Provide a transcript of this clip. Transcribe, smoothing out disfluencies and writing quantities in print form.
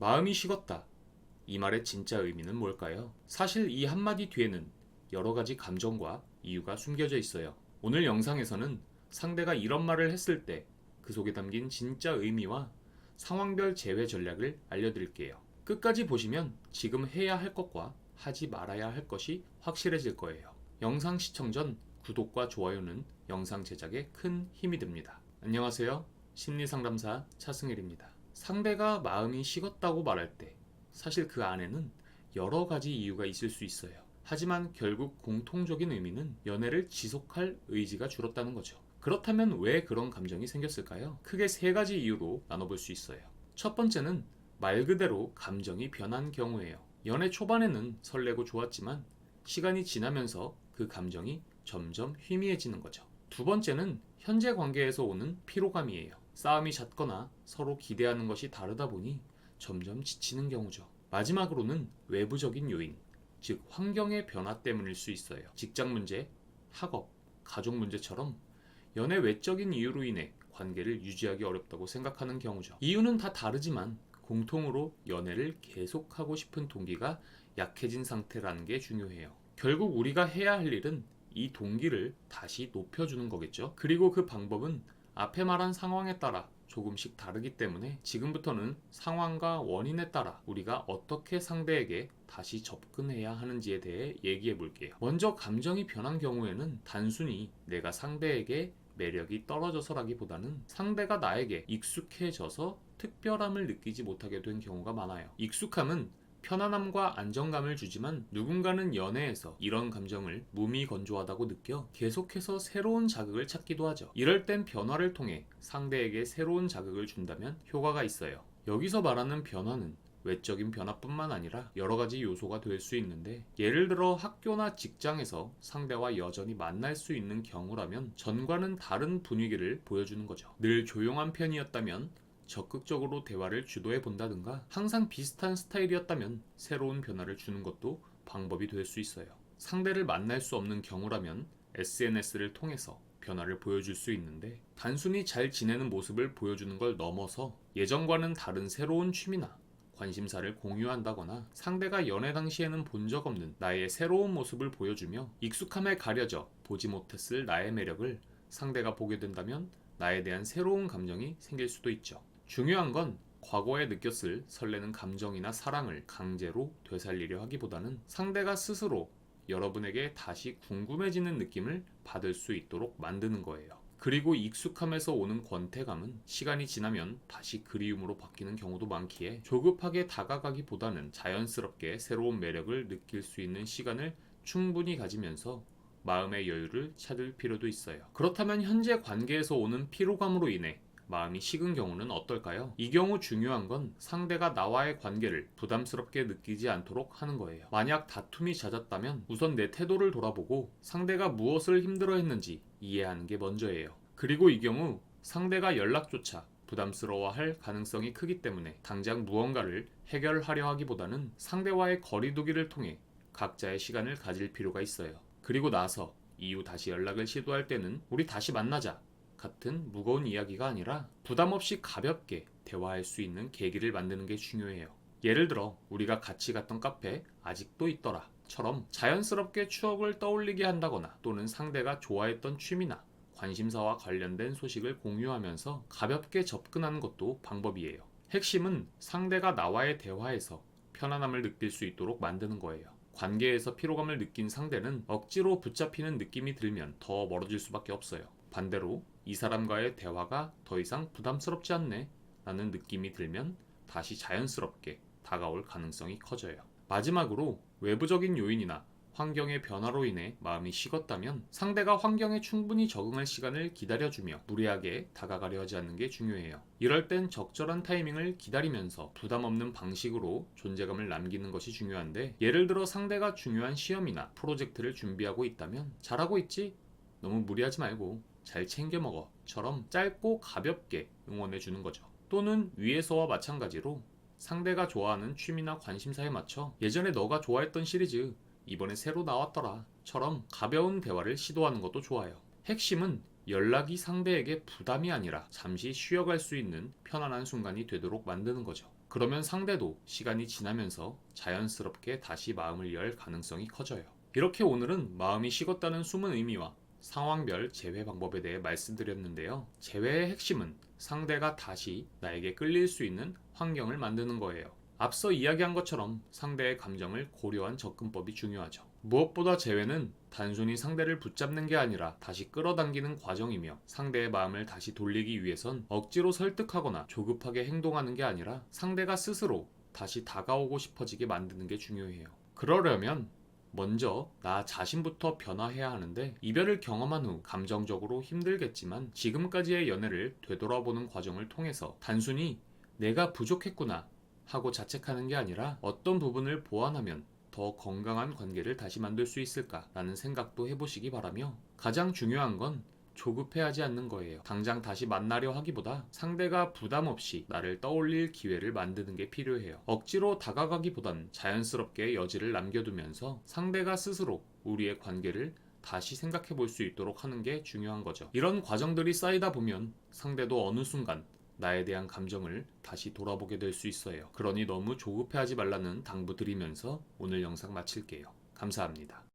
마음이 식었다. 이 말의 진짜 의미는 뭘까요? 사실 이 한마디 뒤에는 여러 가지 감정과 이유가 숨겨져 있어요. 오늘 영상에서는 상대가 이런 말을 했을 때 그 속에 담긴 진짜 의미와 상황별 제외 전략을 알려드릴게요. 끝까지 보시면 지금 해야 할 것과 하지 말아야 할 것이 확실해질 거예요. 영상 시청 전 구독과 좋아요는 영상 제작에 큰 힘이 됩니다. 안녕하세요. 심리상담사 차승일입니다. 상대가 마음이 식었다고 말할 때 사실 그 안에는 여러 가지 이유가 있을 수 있어요. 하지만 결국 공통적인 의미는 연애를 지속할 의지가 줄었다는 거죠. 그렇다면 왜 그런 감정이 생겼을까요? 크게 세 가지 이유로 나눠볼 수 있어요. 첫 번째는 말 그대로 감정이 변한 경우예요. 연애 초반에는 설레고 좋았지만 시간이 지나면서 그 감정이 점점 희미해지는 거죠. 두 번째는 현재 관계에서 오는 피로감이에요. 싸움이 잦거나 서로 기대하는 것이 다르다 보니 점점 지치는 경우죠. 마지막으로는 외부적인 요인, 즉 환경의 변화 때문일 수 있어요. 직장 문제, 학업, 가족 문제처럼 연애 외적인 이유로 인해 관계를 유지하기 어렵다고 생각하는 경우죠. 이유는 다 다르지만 공통으로 연애를 계속하고 싶은 동기가 약해진 상태라는 게 중요해요. 결국 우리가 해야 할 일은 이 동기를 다시 높여주는 거겠죠. 그리고 그 방법은 앞에 말한 상황에 따라 조금씩 다르기 때문에 지금부터는 상황과 원인에 따라 우리가 어떻게 상대에게 다시 접근해야 하는지에 대해 얘기해 볼게요. 먼저 감정이 변한 경우에는 단순히 내가 상대에게 매력이 떨어져서라기보다는 상대가 나에게 익숙해져서 특별함을 느끼지 못하게 된 경우가 많아요. 익숙함은 편안함과 안정감을 주지만 누군가는 연애에서 이런 감정을 무미건조하다고 느껴 계속해서 새로운 자극을 찾기도 하죠. 이럴 땐 변화를 통해 상대에게 새로운 자극을 준다면 효과가 있어요. 여기서 말하는 변화는 외적인 변화뿐만 아니라 여러 가지 요소가 될 수 있는데, 예를 들어 학교나 직장에서 상대와 여전히 만날 수 있는 경우라면 전과는 다른 분위기를 보여주는 거죠. 늘 조용한 편이었다면 적극적으로 대화를 주도해 본다든가, 항상 비슷한 스타일이었다면 새로운 변화를 주는 것도 방법이 될 수 있어요. 상대를 만날 수 없는 경우라면 SNS를 통해서 변화를 보여줄 수 있는데, 단순히 잘 지내는 모습을 보여주는 걸 넘어서 예전과는 다른 새로운 취미나 관심사를 공유한다거나 상대가 연애 당시에는 본 적 없는 나의 새로운 모습을 보여주며 익숙함에 가려져 보지 못했을 나의 매력을 상대가 보게 된다면 나에 대한 새로운 감정이 생길 수도 있죠. 중요한 건 과거에 느꼈을 설레는 감정이나 사랑을 강제로 되살리려 하기보다는 상대가 스스로 여러분에게 다시 궁금해지는 느낌을 받을 수 있도록 만드는 거예요. 그리고 익숙함에서 오는 권태감은 시간이 지나면 다시 그리움으로 바뀌는 경우도 많기에 조급하게 다가가기보다는 자연스럽게 새로운 매력을 느낄 수 있는 시간을 충분히 가지면서 마음의 여유를 찾을 필요도 있어요. 그렇다면 현재 관계에서 오는 피로감으로 인해 마음이 식은 경우는 어떨까요? 이 경우 중요한 건 상대가 나와의 관계를 부담스럽게 느끼지 않도록 하는 거예요. 만약 다툼이 잦았다면 우선 내 태도를 돌아보고 상대가 무엇을 힘들어했는지 이해하는 게 먼저예요. 그리고 이 경우 상대가 연락조차 부담스러워할 가능성이 크기 때문에 당장 무언가를 해결하려 하기보다는 상대와의 거리두기를 통해 각자의 시간을 가질 필요가 있어요. 그리고 나서 이후 다시 연락을 시도할 때는 우리 다시 만나자 같은 무거운 이야기가 아니라 부담 없이 가볍게 대화할 수 있는 계기를 만드는 게 중요해요. 예를 들어 우리가 같이 갔던 카페 아직도 있더라 처럼 자연스럽게 추억을 떠올리게 한다거나, 또는 상대가 좋아했던 취미나 관심사와 관련된 소식을 공유하면서 가볍게 접근하는 것도 방법이에요. 핵심은 상대가 나와의 대화에서 편안함을 느낄 수 있도록 만드는 거예요. 관계에서 피로감을 느낀 상대는 억지로 붙잡히는 느낌이 들면 더 멀어질 수밖에 없어요. 반대로 이 사람과의 대화가 더 이상 부담스럽지 않네 라는 느낌이 들면 다시 자연스럽게 다가올 가능성이 커져요. 마지막으로 외부적인 요인이나 환경의 변화로 인해 마음이 식었다면 상대가 환경에 충분히 적응할 시간을 기다려주며 무리하게 다가가려 하지 않는 게 중요해요. 이럴 땐 적절한 타이밍을 기다리면서 부담 없는 방식으로 존재감을 남기는 것이 중요한데, 예를 들어 상대가 중요한 시험이나 프로젝트를 준비하고 있다면 잘하고 있지? 너무 무리하지 말고 잘 챙겨 먹어 처럼 짧고 가볍게 응원해 주는 거죠. 또는 위에서와 마찬가지로 상대가 좋아하는 취미나 관심사에 맞춰 예전에 너가 좋아했던 시리즈 이번에 새로 나왔더라 처럼 가벼운 대화를 시도하는 것도 좋아요. 핵심은 연락이 상대에게 부담이 아니라 잠시 쉬어갈 수 있는 편안한 순간이 되도록 만드는 거죠. 그러면 상대도 시간이 지나면서 자연스럽게 다시 마음을 열 가능성이 커져요. 이렇게 오늘은 마음이 식었다는 숨은 의미와 상황별 제외 방법에 대해 말씀드렸는데요. 제외의 핵심은 상대가 다시 나에게 끌릴 수 있는 환경을 만드는 거예요. 앞서 이야기한 것처럼 상대의 감정을 고려한 접근법이 중요하죠. 무엇보다 제외는 단순히 상대를 붙잡는 게 아니라 다시 끌어당기는 과정이며, 상대의 마음을 다시 돌리기 위해선 억지로 설득하거나 조급하게 행동하는 게 아니라 상대가 스스로 다시 다가오고 싶어지게 만드는 게 중요해요. 그러려면 먼저 나 자신부터 변화해야 하는데, 이별을 경험한 후 감정적으로 힘들겠지만 지금까지의 연애를 되돌아보는 과정을 통해서 단순히 내가 부족했구나 하고 자책하는 게 아니라 어떤 부분을 보완하면 더 건강한 관계를 다시 만들 수 있을까라는 생각도 해보시기 바라며, 가장 중요한 건 조급해하지 않는 거예요. 당장 다시 만나려 하기보다 상대가 부담 없이 나를 떠올릴 기회를 만드는 게 필요해요. 억지로 다가가기보단 자연스럽게 여지를 남겨두면서 상대가 스스로 우리의 관계를 다시 생각해 볼 수 있도록 하는 게 중요한 거죠. 이런 과정들이 쌓이다 보면 상대도 어느 순간 나에 대한 감정을 다시 돌아보게 될 수 있어요. 그러니 너무 조급해하지 말라는 당부 드리면서 오늘 영상 마칠게요. 감사합니다.